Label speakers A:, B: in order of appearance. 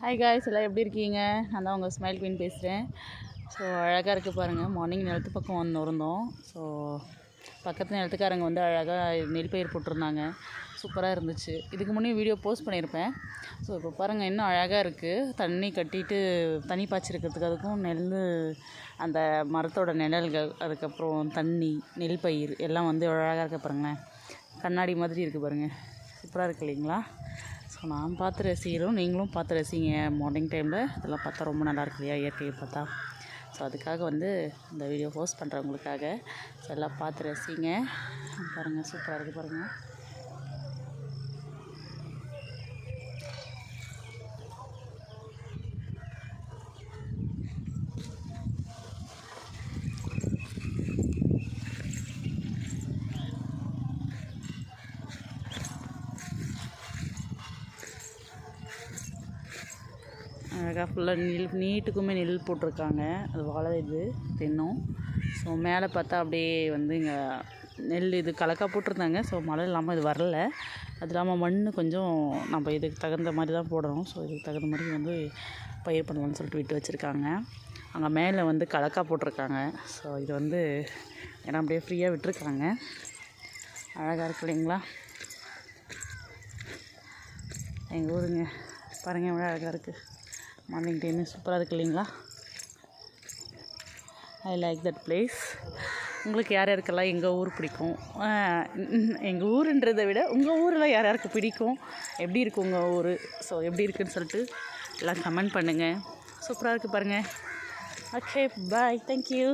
A: Hi guys, எல்லாம் எப்படி இருக்கீங்க? நான் தான் உங்கள் ஸ்மைல் குயின் பேசுகிறேன். ஸோ அழகாக இருக்குது பாருங்கள். மார்னிங் நிலத்து பக்கம் இருந்தோம். ஸோ பக்கத்து நிலத்துக்காரங்க வந்து அழகாக நெல் பயிர் போட்டிருந்தாங்க. சூப்பராக இருந்துச்சு. இதுக்கு முன்னே வீடியோ போஸ்ட் பண்ணியிருப்பேன். ஸோ இப்போ பாருங்கள், இன்னும் அழகாக இருக்குது. தண்ணி கட்டிட்டு தண்ணி பாய்ச்சிருக்கிறதுக்கு அதுக்கும் அந்த மரத்தோட நிழல்கள், அதுக்கப்புறம் தண்ணி, நெல் பயிர் எல்லாம் வந்து அழகாக இருக்க பாருங்களேன். கண்ணாடி மாதிரி இருக்குது பாருங்கள். சூப்பராக இருக்குது இல்லைங்களா? ஸோ நான் பார்த்து ரசிக்கிறோம், நீங்களும் பார்த்து ரசிங்க. மார்னிங் டைமில் இதெல்லாம் பார்த்தா ரொம்ப நல்லா இருக்கு இல்லையா, இயற்கையை பார்த்தா. ஸோ அதுக்காக வந்து இந்த வீடியோ போஸ்ட் பண்ணுறவங்களுக்காக. ஸோ எல்லாம் பார்த்து ரசிங்க. பாருங்கள், சூப்பராக இருக்குது பாருங்கள். அழகாக ஃபுல்லாக நீட்டுக்குமே நெல் போட்டிருக்காங்க. அது வாழை இது தென்னும். ஸோ மேலே பார்த்தா அப்படியே வந்து இங்கே நெல் இது கலக்கா போட்டிருந்தாங்க. ஸோ மழை இல்லாமல் இது வரல. அது இல்லாமல் மண் கொஞ்சம் நம்ம இதுக்கு தகுந்த மாதிரி தான் போடணும். ஸோ இதுக்கு தகுந்த மாதிரி வந்து பயிர் பண்ணலாம்னு சொல்லிட்டு விட்டு வச்சுருக்காங்க. அங்கே மேலே வந்து கலக்கா போட்டிருக்காங்க. ஸோ இது வந்து ஏன்னா அப்படியே ஃப்ரீயாக விட்டுருக்காங்க. அழகாக இருக்கு இல்லைங்களா? எங்கள் ஊருங்க பாருங்கள், எவ்வளோ அழகாக இருக்குது. மார்னிங் டைம் சூப்பராக இருக்குது இல்லைங்களா? I like that place. உங்களுக்கு யார் யாருக்கெல்லாம் எங்கள் ஊர் பிடிக்கும்? எங்கள் ஊருன்றதை விட உங்கள் ஊரில் யார் யாருக்கு பிடிக்கும்? எப்படி இருக்குது உங்கள் ஊர்? ஸோ எப்படி இருக்குதுன்னு சொல்லிட்டு எல்லாம் கமெண்ட் பண்ணுங்கள். சூப்பராக இருக்குது பாருங்கள். ஓகே, பாய், தேங்க்யூ.